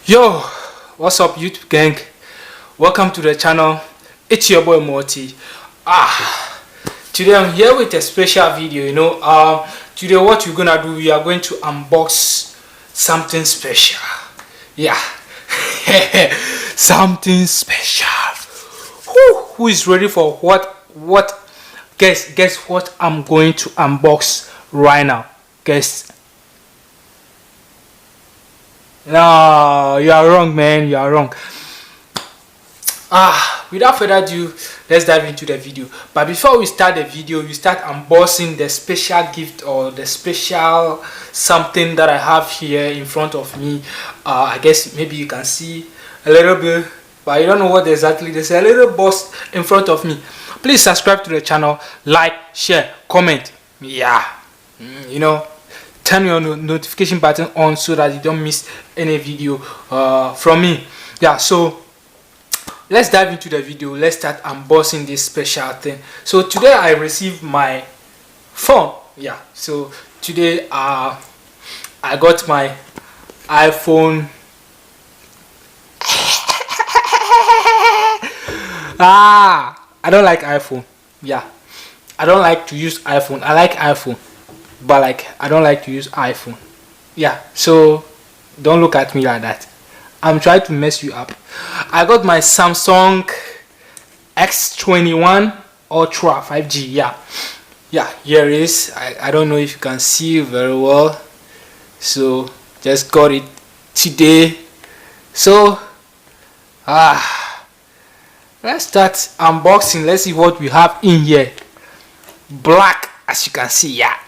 Yo, what's up YouTube gang? Welcome to the channel. It's your boy Morty. Today I'm here with a special video. Today what we're gonna do, we are going to unbox something special. Yeah. Something special. Who is ready for what guess what I'm going to unbox right now? Guess. No, you are wrong, man. You are wrong. Without further ado, let's dive into the video. But before we start the video, we start unboxing the special gift or the special something that I have here in front of me. I guess maybe you can see a little bit, but you don't know what exactly. There's a little box in front of me. Please subscribe to the channel, like, share, comment. Yeah, turn your notification button on so that you don't miss any video from me. Yeah, so let's dive into the video. Let's start unboxing this special thing. So today I received my phone. Yeah, so today I got my iPhone. I don't like iPhone. Yeah, I don't like to use iPhone. I like iPhone, but I don't like to use iPhone. Yeah, so don't look at me like that. I'm trying to mess you up. I got my Samsung s21 Ultra 5G. Yeah, here it is. I don't know if you can see very well, so just got it today. So let's start unboxing. Let's see what we have in here. Black, as you can see. Yeah,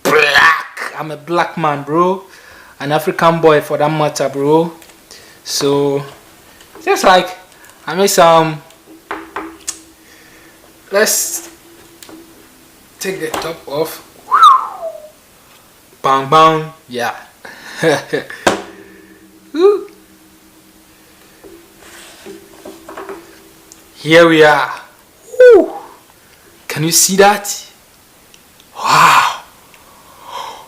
black. I'm a black man, bro. An African boy for that matter, bro. So just I made some. Let's take the top off. Bang bang. Yeah. Here we are. Woo. Can you see that? Wow.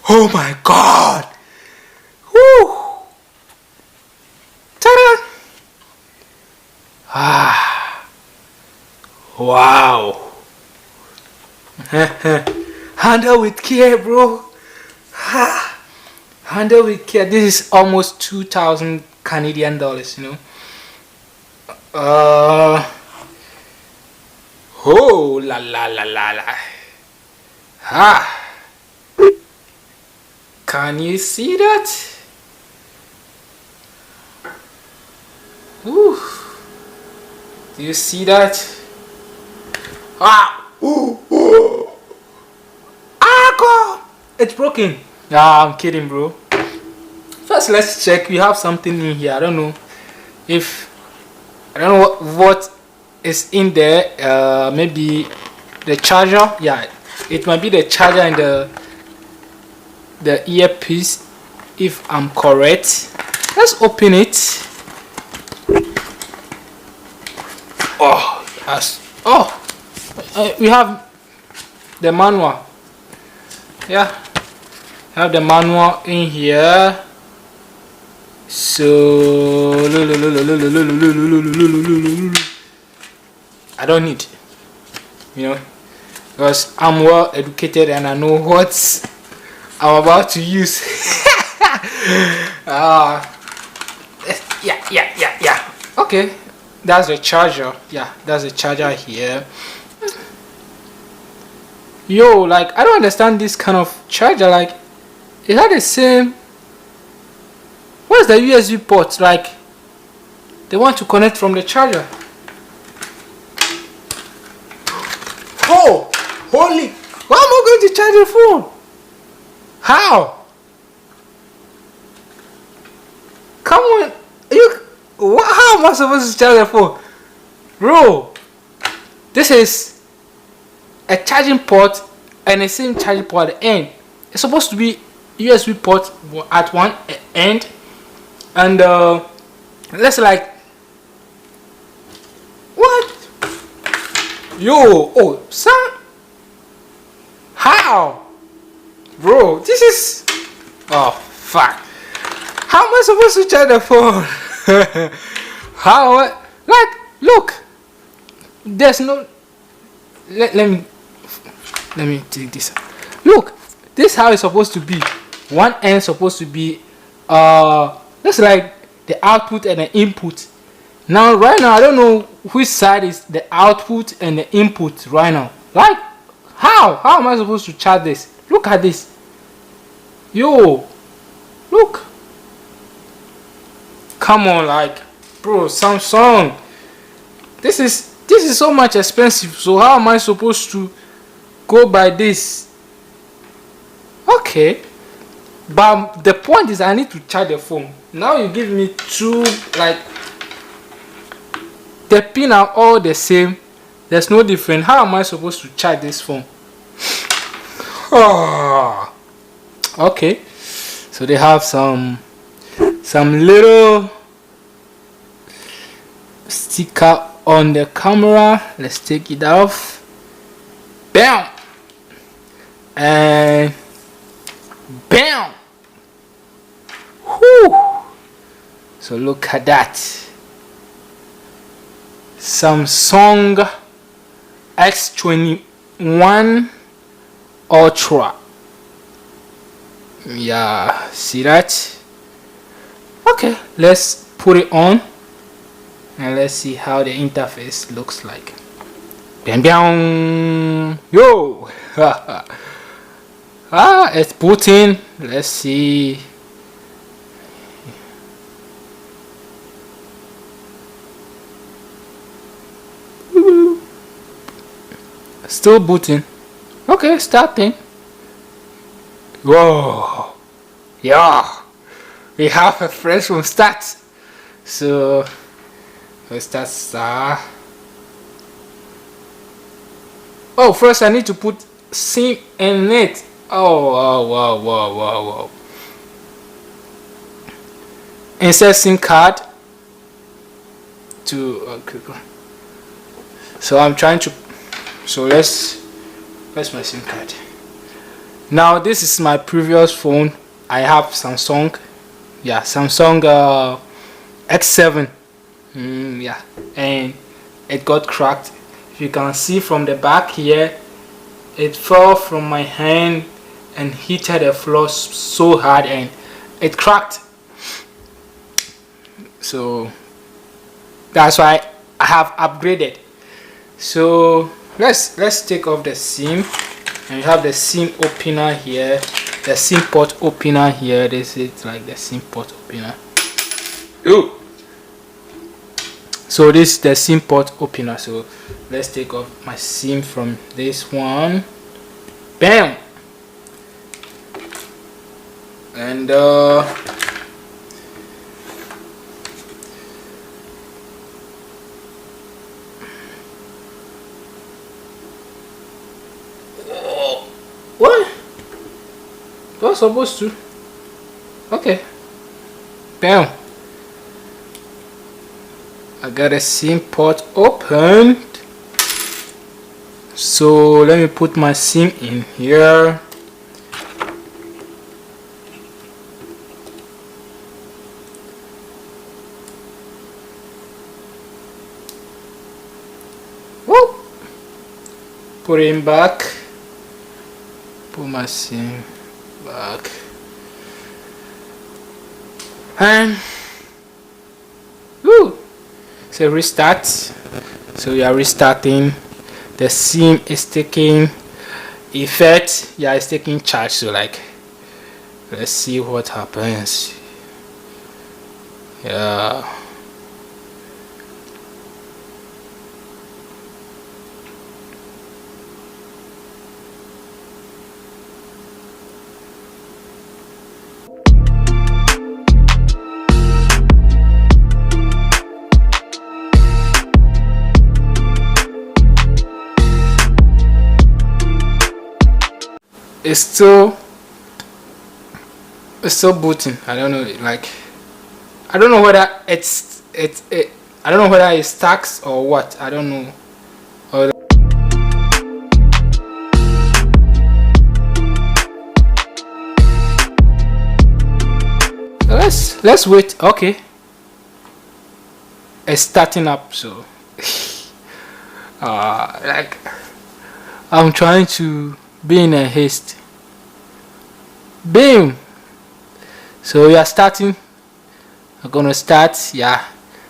Oh my god. Woo. Ta-da. Wow. Handle with care, bro. Handle with care. This is almost 2,000 Canadian dollars, Oh la la la la la. Can you see that? Woo. Do you see that? God, it's broken. Nah, I'm kidding, bro. First, let's check. We have something in here. I don't know what is in there. Maybe the charger. Yeah, it might be the charger and the earpiece, if I'm correct. Let's open it. We have the manual. Yeah, have the manual in here. So I don't need, because I'm well educated and I know what I'm about to use. Yeah. Okay, that's the charger. Yeah, that's the charger here. Yo, I don't understand this kind of charger. Is that the same? What's the USB port? They want to connect from the charger. Oh, holy! How am I going to charge the phone? How? Come on, how am I supposed to charge the phone, bro? This is a charging port and the same charging port at the end. It's supposed to be USB port at one end, and let's what? Yo, son, how, bro? This is fuck. How am I supposed to charge the phone? How? Like, look. There's no. Let me take this. Look, this is how it's supposed to be. One end supposed to be looks like the output and the input. Now right now I don't know which side is the output and the input right now. Like, how am I supposed to chart this? Look at this. Yo, look. Come on, like, bro, Samsung. This is so much expensive. So how am I supposed to go by this? Okay, but the point is I need to charge the phone. Now you give me two, like, the pin are all the same. There's no difference. How am I supposed to charge this phone? Oh, okay. So they have some little sticker on the camera. Let's take it off. Bam, and bam. Whew. So look at that. Samsung S21 Ultra. Yeah, see that? Okay, let's put it on and let's see how the interface looks like. Bam bam. Yo. It's booting. Let's see. Still booting. Okay, starting. Whoa. Yeah. We have a fresh from start. So let's start. Oh, first I need to put SIM in it. Oh, wow. Insert SIM card to okay. So I'm trying to. So where's my SIM card? Now this is my previous phone. I have Samsung. Yeah, Samsung X7. Yeah, and it got cracked. If you can see from the back here, it fell from my hand and hit the floor so hard and it cracked. So that's why I have upgraded. So let's take off the SIM, and you have the SIM opener here, the SIM port opener here. This is like the SIM port opener. Ooh. So this is the SIM port opener. So let's take off my SIM from this one. Bam. And what? Was supposed to? Okay. Bam. I got a SIM port opened. So let me put my SIM in here. Whoop. Put it back. Put my SIM back. And woo. So restart. So we are restarting. The SIM is taking effect. Yeah, it's taking charge. So like, let's see what happens. Yeah. It's still booting. I don't know, like, I don't know whether I don't know whether it's stacks or what. I don't know. Or let's wait. Okay, it's starting up, so like I'm trying to be in a haste. Boom. So we are starting. I'm gonna start. Yeah,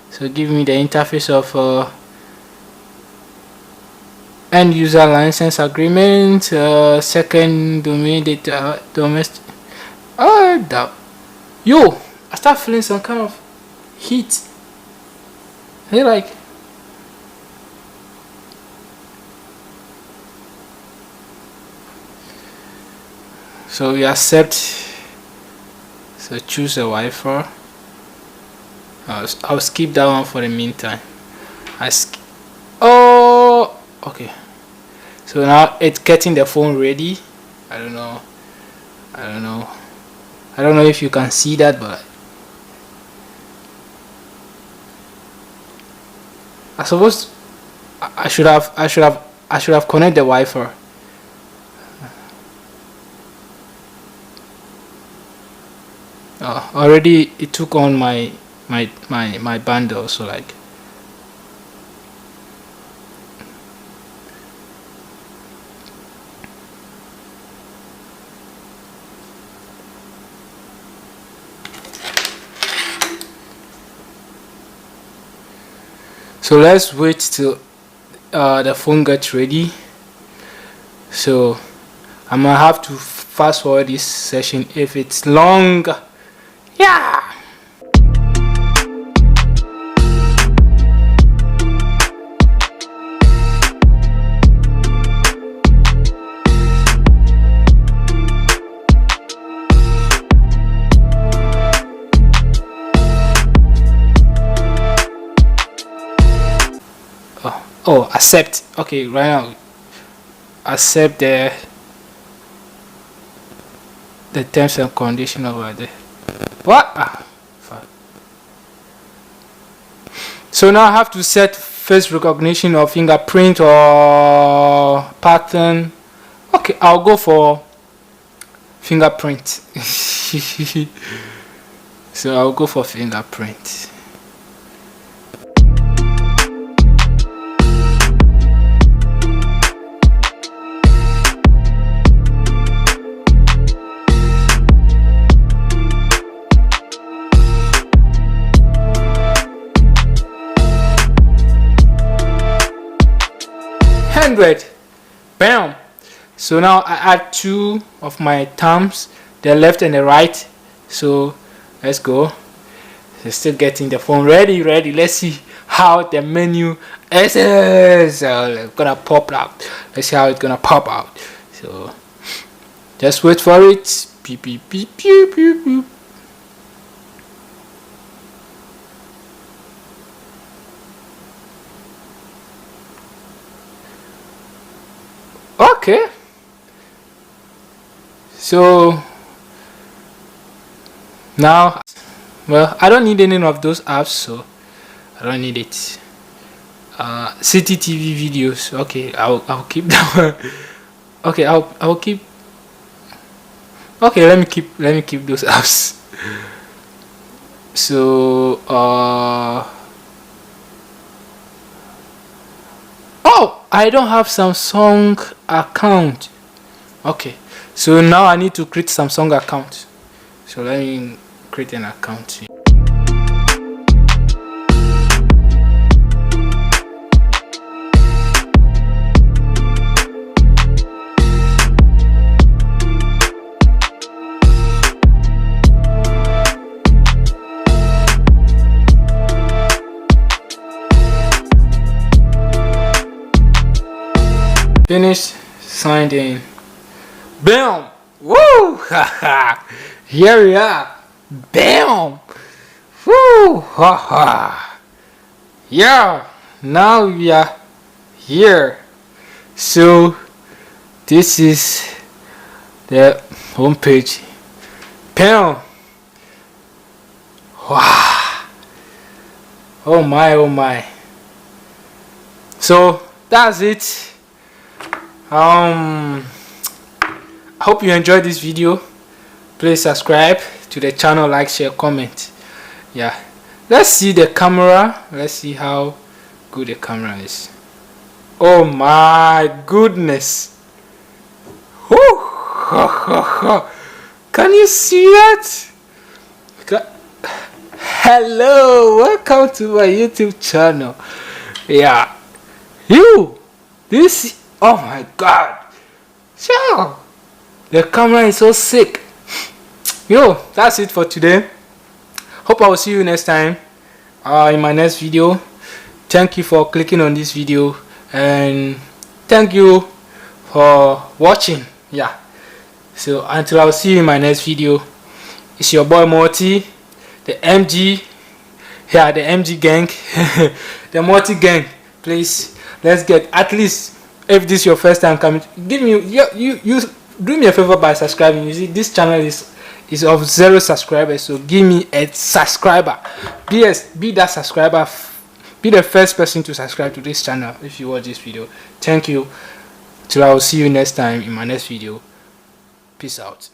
so give me the interface of end user license agreement, second domain data domestic. Yo, I start feeling some kind of heat. Hey, like, so we accept. So choose a Wi-Fi. I'll skip that one for the meantime. Oh, okay. So now it's getting the phone ready. I don't know if you can see that, but I suppose I should have connected the Wi-Fi. Already it took on my bundle, so like so let's wait till the phone gets ready. So I'm gonna have to fast forward this session if it's long. Yeah. Oh, accept. Okay, right now accept the terms and conditions over there. What? Fuck. So now I have to set face recognition or fingerprint or pattern. Okay, I'll go for fingerprint. So I'll go for fingerprint. Bam. So now I add two of my thumbs, the left and the right. So let's go. It's still getting the phone ready. Let's see how the menu is gonna pop out. Let's see how it's gonna pop out. So just wait for it. Beep beep beep beep beep beep. Okay, so now, well, I don't need any of those apps, so I don't need it. CCTV videos. Okay, I'll keep that one. Okay, I'll keep. Okay, let me keep those apps. So oh, I don't have Samsung account. Okay, so now I need to create Samsung account. So let me create an account. Finish, signed in. Bam! Woo! Haha! Here we are. Bam! Woo! Haha! Yeah! Now we are here. So this is the home page. Bam! Wow! Oh my! Oh my! So that's it. I hope you enjoyed this video. Please subscribe to the channel, like, share, comment. Yeah, let's see the camera. Let's see how good the camera is. Oh my goodness. Woo. Can you see that? Hello, welcome to my YouTube channel. Yeah, this, oh my god, so the camera is so sick. That's it for today. Hope I will see you next time in my next video. Thank you for clicking on this video, and thank you for watching. Yeah, so until I'll see you in my next video, it's your boy Morty, the MG. Yeah, the MG gang. The Morty gang. Please, let's get, at least if this is your first time coming, give me, you do me a favor by subscribing. You see, this channel is of 0 subscribers, so give me a subscriber. Be that subscriber. Be the first person to subscribe to this channel if you watch this video. Thank you. Till I will see you next time in my next video. Peace out.